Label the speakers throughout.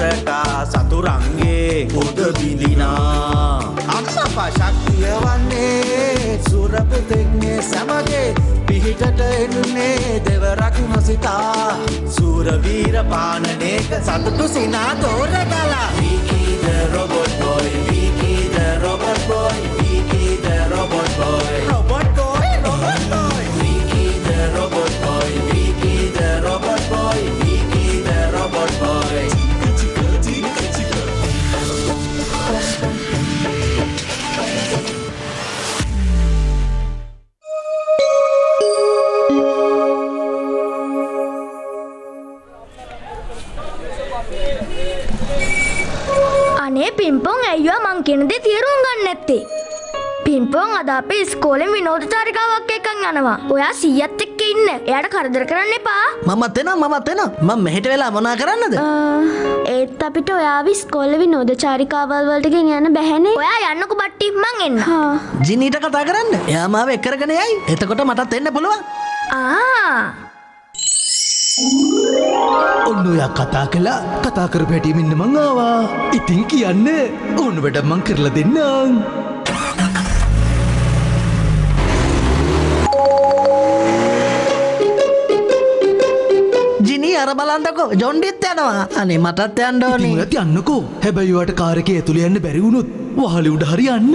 Speaker 1: පෙරටා සතුරන්ගේ උද බිඳිනා අම්මපා ශක්තිය වන්නේ සුරපුතෙක්නේ සමගේ පිහිටට එන්නේ දෙවරක් නොසිතා සූරවීර පානනේක සතුටු සිනා තෝරගලා Vicky the robot boy Vicky the robot boy Vicky the robot boy robot boy robot boy Vicky the robot boy Vicky the robot boy Vicky the robot boy
Speaker 2: අනේ පිම්පොන් ඇයියා මං කියන දේ තේරුම් ගන්න නැත්තේ? පිම්පොන් අද අපේ ඉස්කෝලේ විනෝද චාරිකාවක් එකක් යනවා. ඔයා සීයත් එක්ක ඉන්න. එයාට කරදර කරන්න එපා.
Speaker 3: මමත් එනවා. මම මෙහෙට වෙලා මොනා කරන්නද?
Speaker 2: ඒත් අපිට ඔයාව ඉස්කෝලේ විනෝද චාරිකාවල් වලට ගෙනියන්න බැහැනේ. ඔයා යන්නකෝ බට්ටි මං එන්න.
Speaker 3: ජිනීට කතා කරන්න. එයා මාව එක් කරගෙන යයි. එතකොට මටත් එන්න පුළුවන්.
Speaker 4: ඔන්න ඔයා කතා කළා. කතා කරපු හැටිම ඉන්න මං ආවා. ඉතින් කියන්න ඕන වැඩ මං කරලා දෙන්නම්.
Speaker 3: ජිනී අර බලන්නකෝ ජොන්ඩිත් යනවා. අනේ මටත් යන්න ඕනේ.
Speaker 4: ඉතින් ඔයත් යන්නකෝ. හැබැයි ඔයාට කාර් එකේ ඇතුලේ යන්න බැරි වුණොත් වහලේ උඩ හරි යන්න.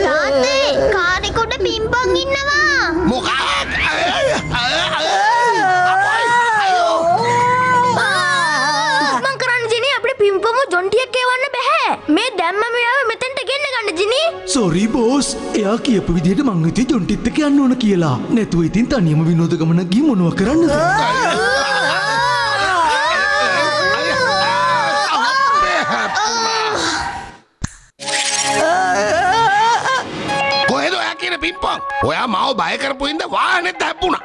Speaker 2: තාත්තේ කාරේ කොට පිම්පොන් ඉන්නවා.
Speaker 5: මොකක්ද?
Speaker 2: මං කරන්නේ ජිනී අපිට පිම්පොන්ව ජොන්ටියක් එවන්න බෑ. මේ දැම්මම යාව මෙතනට ගෙන්න ගන්න ජිනී.
Speaker 4: සෝරි බෝස්. එයා කියපු විදිහට මං හිතුවේ ජොන්ටිත් එක්ක යන්න ඕන කියලා. නැතුව ඉතින් තනියම විනෝද ගමනක් ගිහින් මොනවා කරන්නද?
Speaker 5: ඔයා මාව බය කරපු ඉඳ වාහනේත් හැප්පුණා.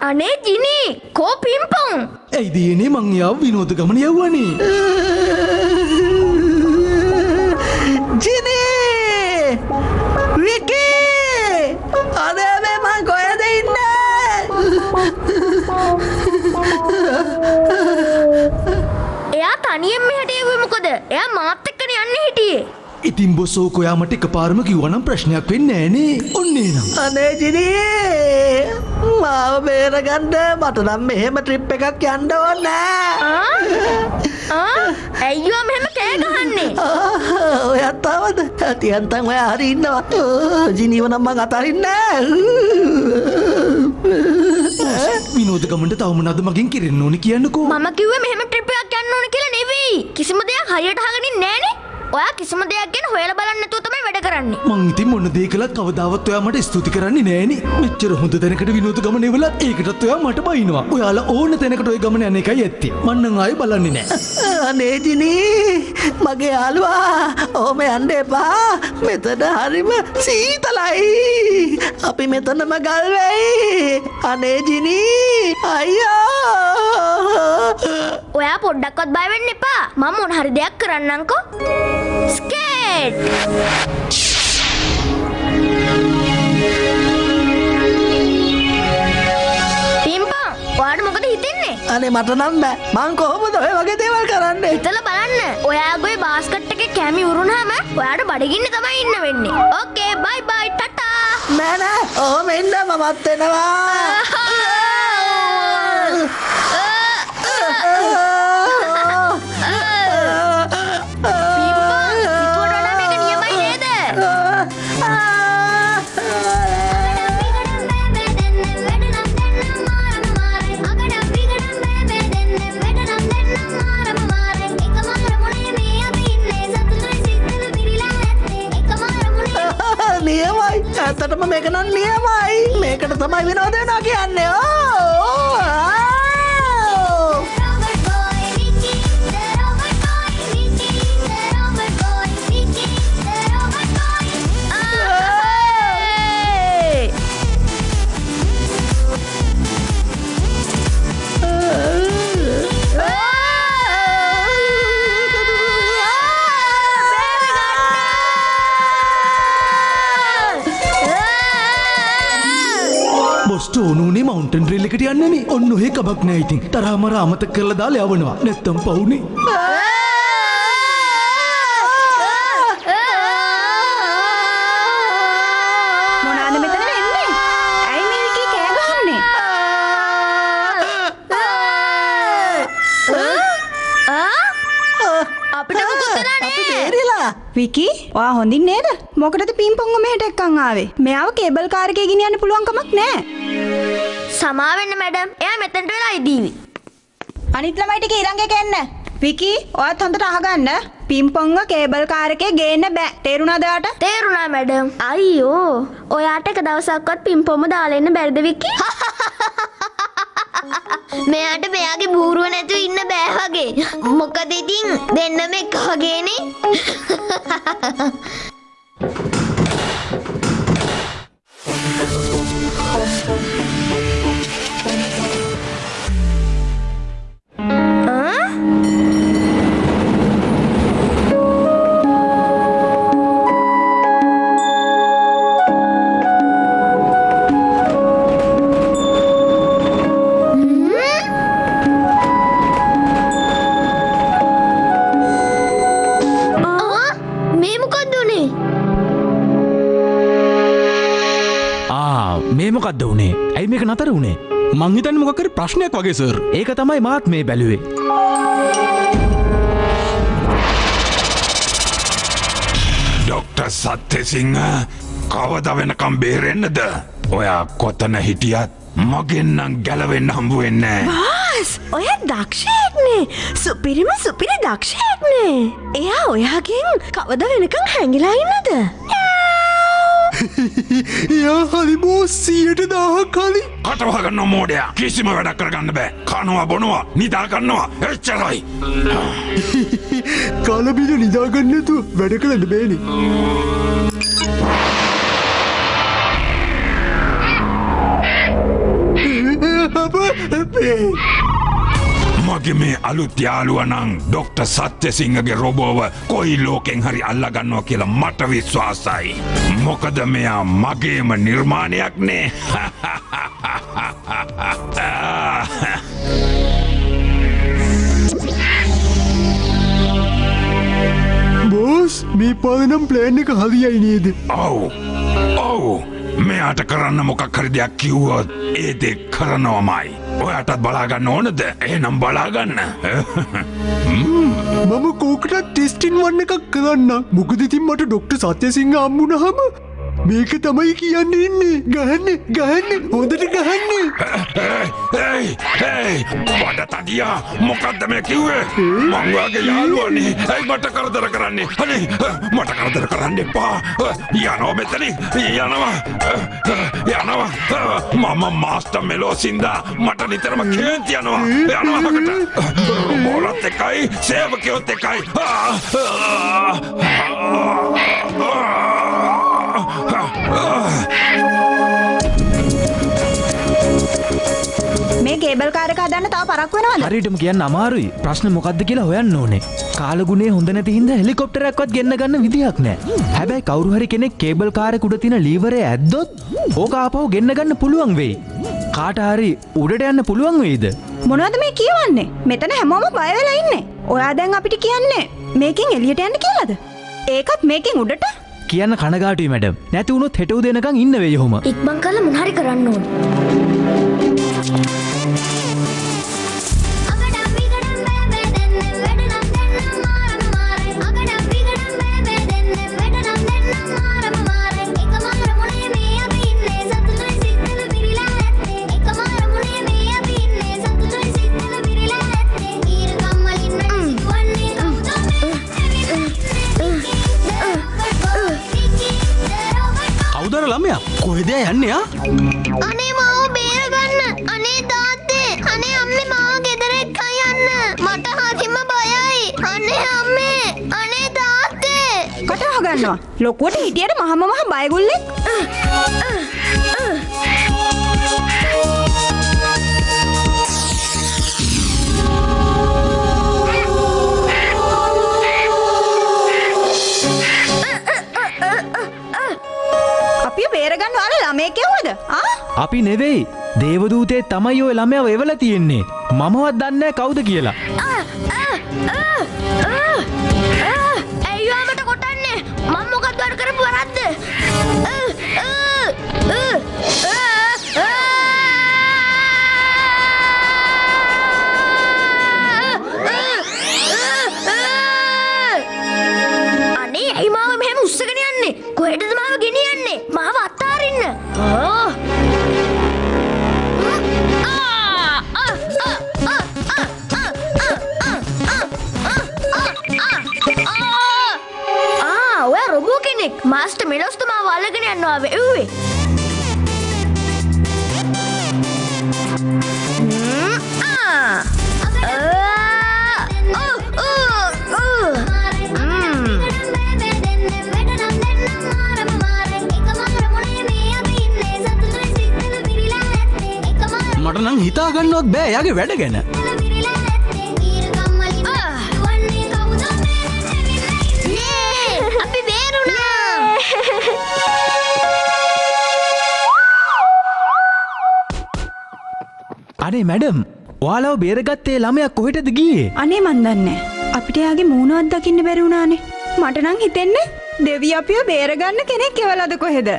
Speaker 2: අනේ ජිනී කෝ පිම්පොන්.
Speaker 4: ඇයිද එනේ මං යාව විනෝද ගමන යවන්නේ.
Speaker 3: ජිනී! විකි! අනේ මේ මං කොහෙද ඉන්නේ?
Speaker 2: එයා තනියෙන් මෙහෙට එව්වේ මොකද? එයා මාත් එක්කනේ යන්නේ හිටියේ.
Speaker 4: ඉතින් බොස් ඕක ඔයා මට එකපාරම කිව්වනම් ප්‍රශ්නයක් වෙන්නේ නෑනේ. ඔන්නේ නම්.
Speaker 3: අනේ ජිනී! මාව බේරගන්න මට නම් මෙහෙම ට්‍රිප් එකක් යන්න ඕනේ.
Speaker 2: ඇයියෝ මෙහෙම කෑ ගහන්නේ?
Speaker 3: ඔයත් ආවද? තියන්තන් ඔයා හරි ඉන්නවා. ජිනීව නම් මං අතරින්නේ නෑ.
Speaker 4: විනෝද ගමන්ට තව මොනවද මගෙන් කිරෙන්න ඕනේ කියන්නකෝ.
Speaker 2: මම කිව්වේ මෙහෙම ට්‍රිප් එකක් යන්න ඕන කියලා නෙවෙයි. කිසිම දෙයක් හරියට අහගෙන ඉන්නේ නෑනේ. ඔයා කිසිම දෙයක් ගැන හොයලා බලන්න නැතුව තමයි වැඩ කරන්නේ.
Speaker 4: මං ඉතින් මොන දේ කළත් කවදාවත් ඔයා මට ස්තුති කරන්නේ නෑනේ. මෙච්චර හොඳ තැනකට විනෝද ගමන එවලත් ඒකටත් ඔයා මට බයිනවා. ඔයාලා ඕන තැනකට ඔය ගමන යන එකයි ඇත්තේ. මං නම් ආයේ බලන්නේ නෑ.
Speaker 3: අනේ ජිනී මගේ යාළුවා ඕම යන්න එපා. මෙතන හරිම සීතලයි. අපි මෙතනම ගල් වෙයි. අනේ ජිනී අයියෝ.
Speaker 2: ඔයා පොඩ්ඩක්වත් බය වෙන්න එපා. මම මොන හරි දෙයක් කරන්නම්කෝ. ස්කේට්. පිම්පොන්, ඔයාට මොකද හිතෙන්නේ?
Speaker 3: අනේ මට නම් බෑ. මං කොහොමද ඔය වගේ දේවල් කරන්නේ?
Speaker 2: හිතලා බලන්න. ඔයාගේ බාස්කට් එකේ කැමි උරුණාම ඔයාට බඩගින්න තමයි ඉන්න වෙන්නේ. ඕකේ බයි බයි ටටා.
Speaker 3: නෑ ඕම ඉන්න මමත් එනවා. ඇත්තටම මේක නම් නියමයි. මේකට තමයි විනෝද වෙනවා කියන්නේ.
Speaker 4: ස්ටෝන් උනේ මවුන්ටන් රේල් එකට යන්නනේ. ඔන්න ඔය කබක් නෑ ඉතින්. තරහමර අමතක කරලා දාලා යවනවා. නැත්තම් පවුනේ.
Speaker 6: මොනවාද මෙතන වෙන්නේ? ඇයි මේ විකී කෑ ගහන්නේ?
Speaker 2: අපිට මුකුත් වෙලා
Speaker 3: අපි
Speaker 2: නෑ.
Speaker 3: බේරිලා.
Speaker 6: විකී, ඔයා හොඳින් නේද? මොකටද පින්පොන්ව මෙහෙට එක්කන් ආවේ? මෙයාව කේබල් කාර් එකේ ගෙනියන්න පුළුවන් කමක් නෑ.
Speaker 2: සමා වෙන්න මැඩම්. එයා මෙතනට වෙලා ඉදීවි.
Speaker 6: අනිත් ළමයි ටික ඊළඟට එන්න. විකී, ඔයත් හොඳට අහගන්න. පින්පොන්ව කේබල් කාර් එකේ ගේන්න බෑ. තේරුණාද ඔයාට?
Speaker 2: තේරුණා මැඩම්. අයියෝ. ඔයාට එක දවසක්වත් පිම්පොම දාලා ඉන්න බැරිද විකි? මෙයාට මෙයාගේ බූරුව නැතුව ඉන්න බෑ වගේ. මොකද ඉතින් දෙන්නම එක වගේනේ. මේ මොකක්ද උනේ?
Speaker 7: මේ මොකක්ද වුනේ? ඇයි මේක නතර වුනේ? මං හිතන්නේ මොකක් හරි ප්‍රශ්නයක් වගේ සර්. ඒක තමයි මාත් මේ බැලුවේ.
Speaker 5: ඩොක්ටර් සත්‍යසිංහ කවද වෙනකම් බේරෙන්නද? ඔයා කොතන හිටියත් මගෙන් නම් ගැලවෙන්න හම්බ වෙන්නේ නැහැ.
Speaker 8: බස් ඔය දක්ෂයෙක්නේ. සුපිරිම සුපිරි දක්ෂයෙක්නේ. එයා ඔයාගෙන් කවද වෙනකම් හැංගිලා ඉන්නද?
Speaker 4: යා හරි බෝස් 100,000ක් හරි.
Speaker 5: කටවහගන්න මෝඩයා කිසිම වැඩක් කරගන්න බෑ. කනවා බොනවා නිදා ගන්නවා එච්චරයි.
Speaker 4: කාලබිල නිදාගන්න නැතුව වැඩ කරන්න බෑනේ.
Speaker 5: මගේ මේ අලුත් යාළුවා නම් ඩොක්ටර් සත්‍යසිංහගේ රොබෝව කොයි ලෝකෙන් හරි අල්ලගන්නවා කියලා මට විශ්වාසයි. මොකද මෙයා මගේම නිර්මාණයක් නේ.
Speaker 4: බෝස් මේ පාදනම් ප්ලෑන් එක හරියයි නේද?
Speaker 5: ඔව් ඔව් මෙයාට කරන්න මොකක් හරි දෙයක් කිව්වොත් ඒ දේ කරනවමයි. ඔයාටත් බලාගන්න ඕනද? එහෙනම් බලාගන්න.
Speaker 4: මම කෝකටත් ටෙස්ටින් වන්න එකක් කරන්න. මොකද ඉතින් මට ඩොක්ටර් සත්‍යසිංහ හම්බුනහම මේක තමයි කියන්න ඉන්නේ. ගහන්න හොඳට ගහන්න.
Speaker 5: වඩ තදියා මොකක්ද මේ කිව්වේ? මං ඔයාගේ යාළුවනේ. ඇයි මට කරදර කරන්නේ? අනේ මට කරදර කරන්න එපා. යනවා මෙතනින්. යනවා. මම මාස්ටර් මෙලෝසින්දා මට නිතරම කේන්ති යනවා. යනවාකට. රොබෝලත් එකයි සේවකයොත් එකයි.
Speaker 6: මේ කේබල් කාර් එක හදන්න තව පරක් වෙනවද?
Speaker 7: හරියටම කියන්න අමාරුයි. ප්‍රශ්න මොකද්ද කියලා හොයන්න ඕනේ. කාලගුණේ හොඳ නැති හින්දා හෙලිකොප්ටරයක්වත් ගෙන්න ගන්න විදියක් නැහැ. හැබැයි කවුරු හරි කෙනෙක් කේබල් කාර් එක උඩ තියෙන ලීවරය ඇද්දොත් ඕක ආපහු ගෙන්න ගන්න පුළුවන් වෙයි. කාට හරි උඩට යන්න පුළුවන් වෙයිද?
Speaker 6: මොනවද මේ කියවන්නේ? මෙතන හැමෝම බය වෙලා ඉන්නේ. ඔයා දැන් අපිට කියන්නේ මේකෙන් එළියට යන්න කියලාද? ඒකත් මේකෙන් උඩට?
Speaker 7: කියන්න කනගාටුයි මැඩම්. නැති වුණොත් හෙට උදේ වෙනකන් ඉන්න වෙයි ඔහොම.
Speaker 2: ඉක්මන් කරලා මොන හරි කරන්න ඕනේ.
Speaker 7: කවුදර ළමයා? කොහෙද යන්නේ ආ?
Speaker 2: අනේ මාව බේරගන්න. අනේ තාත්තේ. අනේ අම්මේ මාව ගෙදර එක්කන් යන්න. මට හරිම බයයි. අනේ අම්මේ. අනේ තාත්තේ.
Speaker 6: කට වහගන්නවා. ලොකුවට හිටියට මහම මහ බයගුල්ලෙක්. අපිව බේරගන්න ඔයාලා ළමයෙක් යවුවද? ආ?
Speaker 7: අපි නෙවෙයි. දේවදූතේ තමයි ඔය ළමයාව එවලා තියෙන්නේ. මමවත් දන්නේ නැහැ කවුද කියලා.
Speaker 2: ඇයියාමට කොටන්නේ මම මොකක්ද වර කරපු වරද්ද අනේ ඇයි මාව මෙහෙම උස්සගෙන යන්නේ කොහෙටද මාව ගෙනියන්නේ මාව අත්තාරින්න මාස්ටර් මිලොස්තුමාව අල්ලගෙන යනවා වෙව්වේ.
Speaker 4: මට නම් හිතා ගන්නවත් බෑ යාගේ වැඩ ගැන.
Speaker 7: අනේ මැඩම් ඔයාලව බේරගත්තේ ළමයා කොහෙටද ගියේ?
Speaker 6: අනේ මන් දන්නේ අපිට යාගේ මූණවත් දකින්න බැරි වුණානේ. මට නම් හිතෙන්නේ දෙවියෝ අපිව බේරගන්න කෙනෙක් එවලද කොහෙද?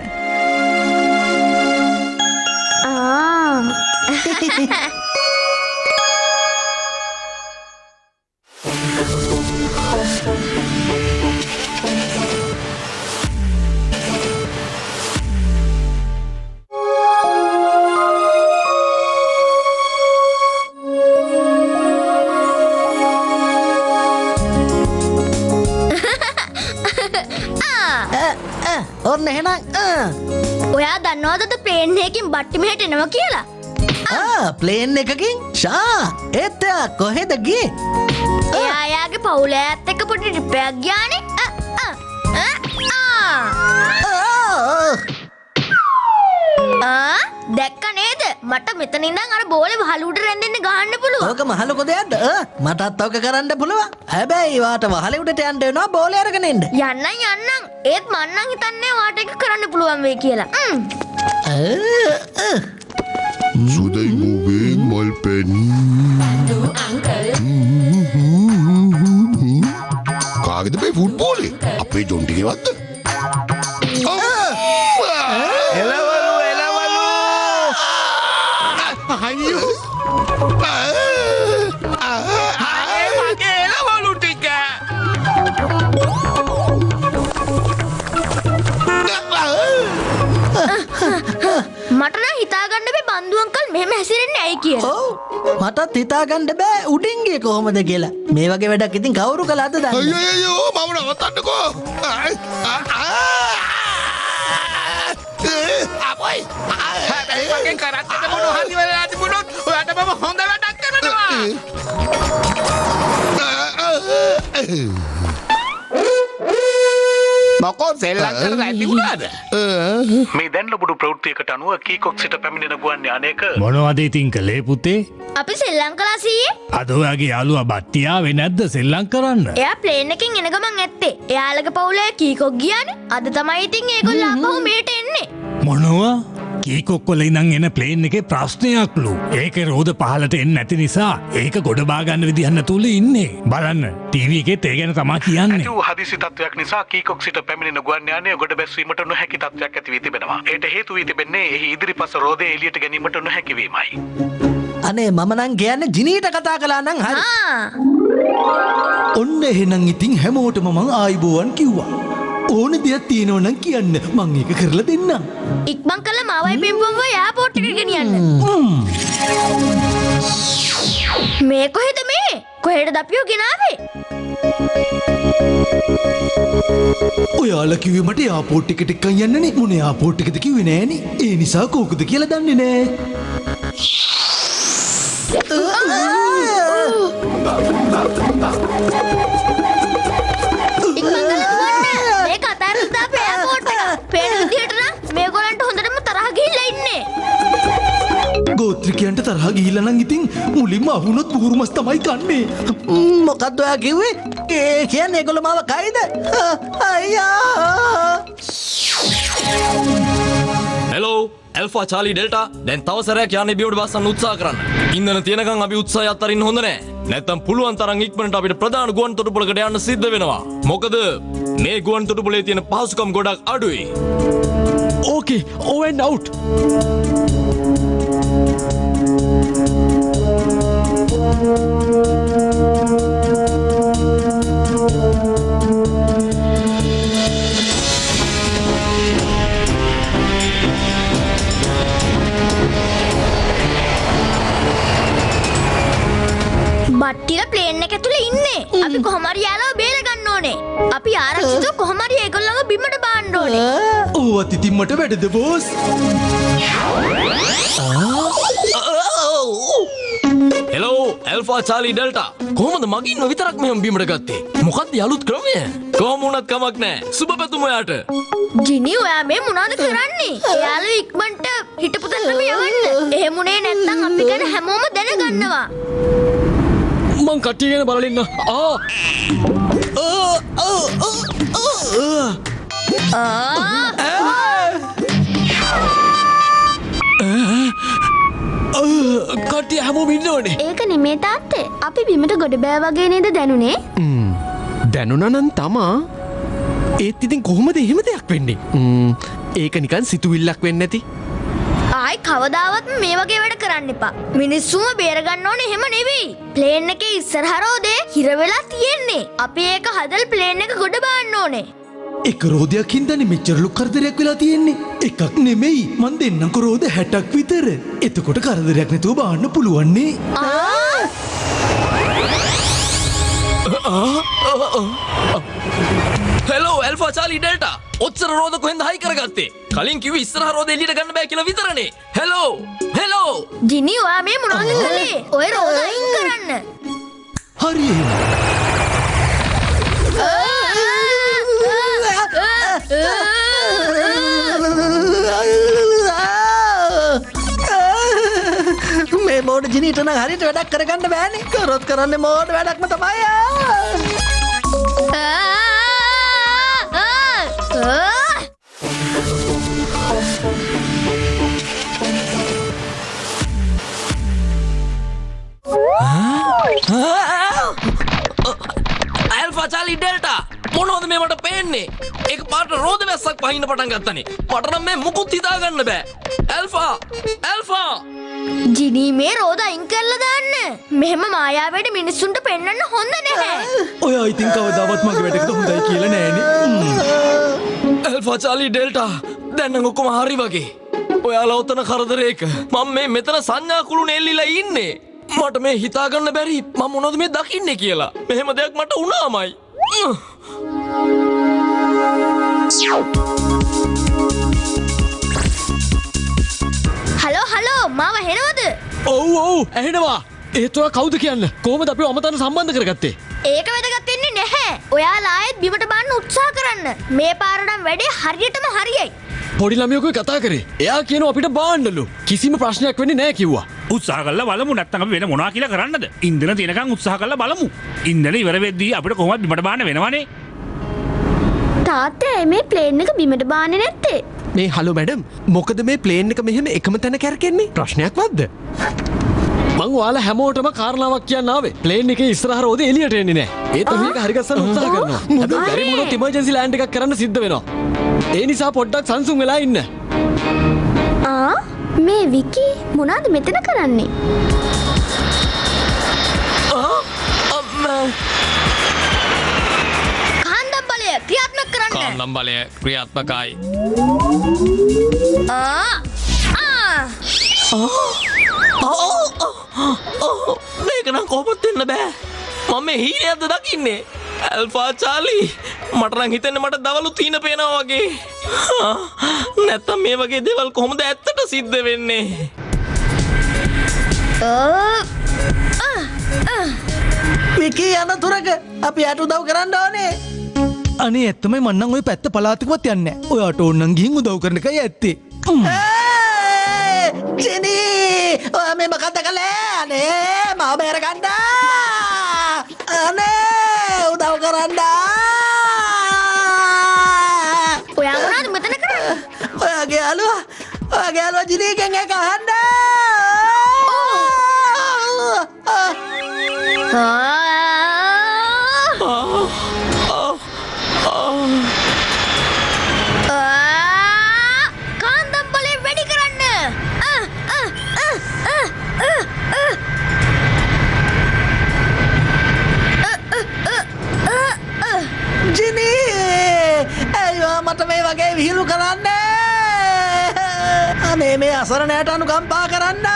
Speaker 3: ඔන්න එහෙනම්
Speaker 2: ඔයා දන්නවද ප්ලේන් එකකින් බට්ටි මෙහෙට එනවා කියලා?
Speaker 3: ප්ලේන් එකකින් ෂා ඒත් එයා කොහෙද ගියේ?
Speaker 2: එයා යාගේ පවුලෑත් එක්ක පොඩි ට්‍රිප් එකක් ගියානේ. දැක්ක නේද? මට මෙතන ඉඳන් අර බෝලේ වහලුවට රැඳෙන්න ගහන්න පුළුවන්.
Speaker 3: ඕක මහලු කොදයක්ද? මටත් ඕක කරන්න පුළුවන්. හැබැයි වාට වහලුවට යන්න වෙනවා බෝලේ අරගෙන එන්න.
Speaker 2: යන්නම්. ඒත් මං නම් හිතන්නේ වාට එක කරන්න පුළුවන් වෙයි කියලා.
Speaker 9: So they moving my pen. කාගෙද මේ ෆුට්බෝලේ? අපේ ජොන්ටිගේවත්ද? එලවලු අයියෝ මගේ එලවලු ටික
Speaker 2: මට නම් හිතාගන්න බෑ බන්දු අංකල් මෙහෙම හැසිරෙන්නේ ඇයි කියලා.
Speaker 3: ඔව් මටත් හිතාගන්න බෑ උඩින් ගියේ කොහොමද කියලා. මේ වගේ වැඩක් ඉතින් කවුරු කළාද දන්නේ?
Speaker 9: අයියෝ මම නවත්තන්නකෝ. අපොයි හැබැයි මගෙන් කරත්තේ මොන හරි වෙලා තිබුණොත් ඔයාට මම හොඳ වැඩක් කරනවා. මොකෝ සෙල්ලම් කරලා තිබුණාද?
Speaker 10: මේ දැන් ලොබුඩු ප්‍රවෘත්තියකට අනුව කීකොක් සිට පැමිණෙන ගුවන් යානයක
Speaker 11: මොනවද ඉතින් කළේ පුතේ?
Speaker 2: අපි සෙල්ලම් කළා සීයේ.
Speaker 11: අද ඔයාගේ යාළුවා බට්ටි ආවේ නැද්ද සෙල්ලම් කරන්න?
Speaker 2: එයා ප්ලේන් එකකින් එන ගමන් ඇත්තේ. එයාලගේ පවුලේ කීකොක් ගියානේ. අද තමයි ඉතින් ඒගොල්ලෝ ආපහු මෙහෙට එන්නේ.
Speaker 11: මොනවා? කීකොක් වල ඉඳන් එන ප්ලේන් එකේ ප්‍රශ්නයක්ලු. ඒකේ රෝද පහලට එන්නේ නැති නිසා ඒක ගොඩ බා ගන්න විදිහක් නැතුළු ඉන්නේ. බලන්න ටීවී එකේත් ඒ ගැන තමයි කියන්නේ.
Speaker 10: ඇති වූ හදිසි තත්වයක් නිසා කීකොක් සිට පැමිණෙන ගුවන් යානය ගොඩ බැස්වීමට නොහැකි තත්වයක් ඇති වී තිබෙනවා. ඒට හේතු වී තිබෙන්නේ එහි ඉදිරිපස රෝදය එළියට ගැනීමට නොහැකි වීමයි.
Speaker 3: අනේ මම නම් කියන්නේ ජිනීට කතා කළා නම් හරි.
Speaker 4: ඔන්න එහෙනම් ඉතින් හැමෝටම මං ආයිබෝවන් කිව්වා. ඕන දෙයක් තියෙනව නම් කියන්න මං ඒක කරලා දෙන්නම්.
Speaker 2: ඉක්මන් කළා මාවයි පිම්පොම්ව එයාපෝට් එකට ගෙනියන්න. මේ කොහෙද මේ? කොහෙටද අපිව ගෙනාවේ?
Speaker 4: ඔයාලා කිව්වේ මට එයාපෝට් එකට එක්කන් යන්නනේ. මොන එයාපෝට් එකද කිව්වේ නෑනේ. ඒ නිසා කෝකද කියලා දන්නේ නෑ. ගෝත්‍රිකයන්ට තරහ ගිහිල්ලා නම් ඉතින් මුලින්ම අහුනොත් බුහුරු මස් තමයි කන්නේ.
Speaker 3: මොකද්ද ඔයා කිව්වේ? ඒ කියන්නේ ඒගොල්ලෝ මාව කයිද? අයියා.
Speaker 12: Hello, ඇල්ෆා චාලි ඩෙල්ටා දැන් තව සැරයක් යන්නේ බියෝඩ බස්සන්න උත්සාහ කරන්න. ඉන්ධන තියෙනකන් අපි උත්සාහය අත්තරින්න හොඳ නෑ. නැත්තම් පුළුවන් තරම් ඉක්මනට අපිට ප්‍රධාන ගුවන් තොටුපළකට යන්න සිද්ධ වෙනවා. මොකද මේ ගුවන් තොටුපළේ තියෙන පහසුකම් ගොඩක් අඩුයි.
Speaker 7: ඕකේ ඕ ඇන්ඩ් අවුට්.
Speaker 2: බට්ටිල ප්ලේන් එක ඇතුලේ ඉන්නේ. අපි කොහොම හරි යාළුව බේර ගන්න ඕනේ. අපි ආරක්ෂිතව කොහොම හරි ඒගොල්ලන්ව බිමට බාන්න ඕනේ.
Speaker 4: ඕවත් ඉතින් මට වැඩද බෝස්?
Speaker 12: හෙලෝ ඇල්ෆා චාලි ඩෙල්ටා කොහොමද මගින්ව විතරක් මෙහෙම බිමට ගත්තේ? මොකක්ද අලුත් ක්‍රමය? කොහොම වුණත් කමක් නෑ. සුබ පැතුම ඔයාට.
Speaker 2: ජිනි ඔයා මේ මොනවද කරන්නේ? එයාලා ඉක්මනට හිටපු තැනම යවන්න. එහෙමුනේ නැත්නම් අපි ගැන හැමෝම දැනගන්නවා.
Speaker 7: මං කට්ටිය ගැන බලලා ඉන්න. කට්ටිය හැමෝම ඉන්නවනේ.
Speaker 2: ඒක නෙමේ තාත්තේ. අපි බිමට ගොඩ බෑ වගේ නේද දැනුනේ?
Speaker 7: දැනුණා නම් තමා. ඒත් ඉතින් කොහොමද එහෙම දෙයක් වෙන්නේ? ඒක නිකන් සිතුවිල්ලක් වෙන්නේ නැති.
Speaker 2: ආයි කවදාවත් මේ වගේ වැඩ කරන්න එපා. මිනිස්සුම බේරගන්න ඕනේ එහෙම නෙවෙයි. ප්ලේන් එකේ ඉස්සරහ රෝදේ හිර වෙලා තියෙන්නේ. අපි ඒක හදලා ප්ලේන් එක ගොඩ බාන්න ඕනේ.
Speaker 4: එක රෝදයක් හින්දානේ මෙච්චරලු කරදරයක් වෙලා තියෙන්නේ. එකක් නෙමෙයි මන් දෙන්නම්කො රෝද 60ක් විතර. එතකොට කරදරයක් නැතුව බාන්න පුළුවන් නේ.
Speaker 12: හෙලෝ ඇල්ෆා චාලි ඩෙල්ටා ඔච්චර රෝද කොහෙන්ද හයි කරගත්තේ? කලින් කිව්වේ ඉස්සරහ රෝද එළියට ගන්න බෑ කියලා විතරනේ. හෙලෝ
Speaker 2: ජිනි ඔයා මේ මොනවද කළේ? ඔය රෝද අයින් කරන්න.
Speaker 4: හරි එහෙනම්.
Speaker 3: මේ මෝඩ ජිනීට නම් හරියට වැඩක් කරගන්න බෑනේ. කරොත් කරන්නේ මෝඩ වැඩක්ම තමයි.
Speaker 12: ඇල්ෆා චාලි ඩෙල්ටා මොනවද මේ මට පේන්නේ? එක පාට රෝද වැස්සක් පහින්න පටන් ගත්තනේ. මට නම් මේ මුකුත් හිතාගන්න බෑ. ඇල්ෆා
Speaker 2: ජිනි මේ රෝද අයින් කරලා දාන්න. මෙහෙම මායාවේට මිනිස්සුන්ට පෙන්වන්න හොඳ නැහැ.
Speaker 4: ඔයා ඉතින් කවදාවත් මගේ වැඩකට හොඳයි කියලා නෑනේ.
Speaker 12: ඇල්ෆා චාලි ඩෙල්ටා දැන් නම් ඔක්කොම හරි වගේ. ඔයාලා උතන කරදරේක මම මේ මෙතන සංඥා කුළුනේ එල්ලිලා ඉන්නේ. මට මේ හිතාගන්න බැරි මම මොනවද මේ දකින්නේ කියලා. මෙහෙම දෙයක් මට වුණාමයි.
Speaker 2: හලෝ මාව හෙනවද?
Speaker 7: ඔව් ඇහෙනවා. ඒත් ඔයා කවුද කියන්න? කොහොමද අපි අමතන සම්බන්ධ කරගත්තේ?
Speaker 2: ඒක වැදගත් වෙන්නේ නැහැ. ඔයාලා ආයෙත් බිමට බාන්න උත්සාහ කරන්න. මේ පාර නම් වැඩේ හරියටම හරියයි.
Speaker 7: පොඩි ළමයෙකුයි කතා කරේ. එයා කියනවා අපිට බාන්නලු. කිසිම ප්‍රශ්නයක් වෙන්නේ නැහැ කිව්වා.
Speaker 11: උත්සාහ කරලා බලමු නැත්නම් අපි වෙන මොනවා කියලා කරන්නද? ඉන්ධන තියෙනකන් උත්සාහ කරලා බලමු. ඉන්ධන ඉවර වෙද්දී අපිට කොහොමද බිමට බාන්න වෙනවනේ.
Speaker 2: තාත්තේ මේ ප්ලේන් එක බිමට බාන්නේ නැත්තේ?
Speaker 7: මේ හලෝ මැඩම් මොකද මේ ප්ලේන් එක මෙහෙම එකම තැන කැරකෙන්නේ? ප්‍රශ්නයක් වද්ද? මං ඔයාලා හැමෝටම කාරණාවක් කියන්න ආවේ. ප්ලේන් එකේ ඉස්සරහ රෝදේ එළියට එන්නේ නැහැ. ඒත් මේක හරි ගස්සන්න උත්සාහ කරනවා. හැබැයි බැරි මොනොත් ඉමර්ජන්සි ලෑන්ඩ් එකක් කරන්න සිද්ධ වෙනවා. ඒ නිසා පොඩ්ඩක් සංසුන් වෙලා ඉන්න.
Speaker 2: මේ විකි මොනවද මෙතන කරන්නේ? කාන්දම් බලය ක්‍රියාත්මක කරන්න.
Speaker 12: කාන්දම් බලය ක්‍රියාත්මකයි. මේක නම් කොහොමද දෙන්න බෑ. මම මේ හීනයක්ද දකින්නේ? ඇල්ෆා චාලි මට නම් හිතෙන්නේ මට දවලු තීන පේනවා වගේ. නැත්තම් මේ වගේ දේවල් කොහොමද ඇත්තට සිද්ධ වෙන්නේ?
Speaker 3: විකි අනතුරක අපි යට උදව් කරන්න ඕනේ.
Speaker 4: අනේ ඇත්තමයි මං නම් ওই පැත්ත පලාතකවත් යන්නේ නැහැ. ඔයාට ඕන නම් ගිහින් උදව් කරන එකයි ඇත්තේ.
Speaker 3: ජිනි ඔයා මේ මොකද කළේ? අනේ මාව බේරගන්න. අනේ උදව් කරන්න.
Speaker 2: ඔයා මොනවද මෙතන කරන්නේ?
Speaker 3: ඔයාගේ යාළුවා ඔයාගේ ජිනීගෙන් එක අහන්න.
Speaker 2: කාන්දම් බලය වැඩි කරන්න.
Speaker 3: ජිනී ඇයිවා මට මේ වගේ විහිළු කරන්න. අනේ මේ අසරණයට අනුකම්පා කරන්න.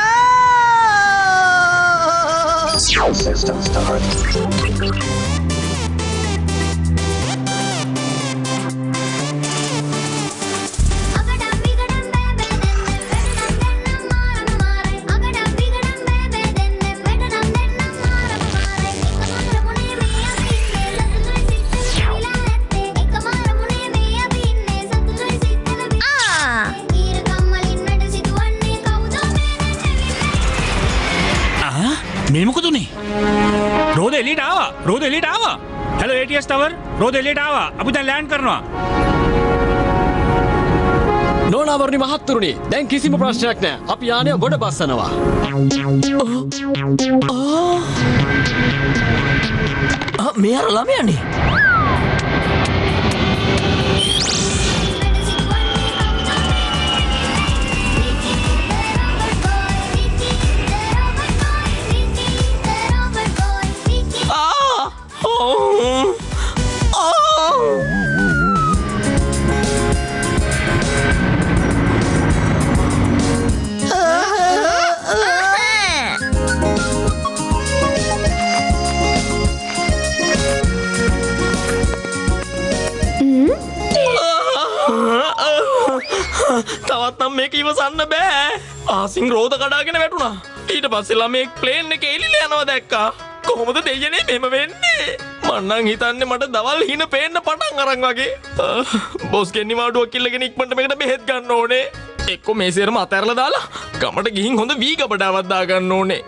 Speaker 11: මේ මොකදුනේ රෝද එලියට ආවා රෝද එලියට ආවා හෙලෝ ATS ටවර් රෝද එලියට ආවා අපි දැන් ලෑන්ඩ් කරනවා
Speaker 12: නෝනාවරණි මහත්තුරුනි දැන් කිසිම ප්‍රශ්නයක් නෑ අපි යානය ගොඩ බස්සනවා
Speaker 3: මේ අර ළමයානේ
Speaker 12: තවත්නම් මේක ඉවසන්න බෑ ආසින් රෝධ කඩාගෙන වැටුණා ඊට පස්සේ ළමෙක් ප්ලේන් එක එලිලා යනවා දැක්කා කොහොමද දෙයනේ මෙහෙම වෙන්නේ මන්නම් හිතන්නේ මට දවල් හින පේන්න පටන් අරන් වගේ බොස් ගෙන්නි මාඩුවක් කිල්ලගෙන ඉක්මනට මේකට බෙහෙත් ගන්න ඕනේ එක්ක මේ සේරම අතහැරලා දාලා ගමට ගිහින් හොඳ වී ගබඩාවක් දා ගන්න ඕනේ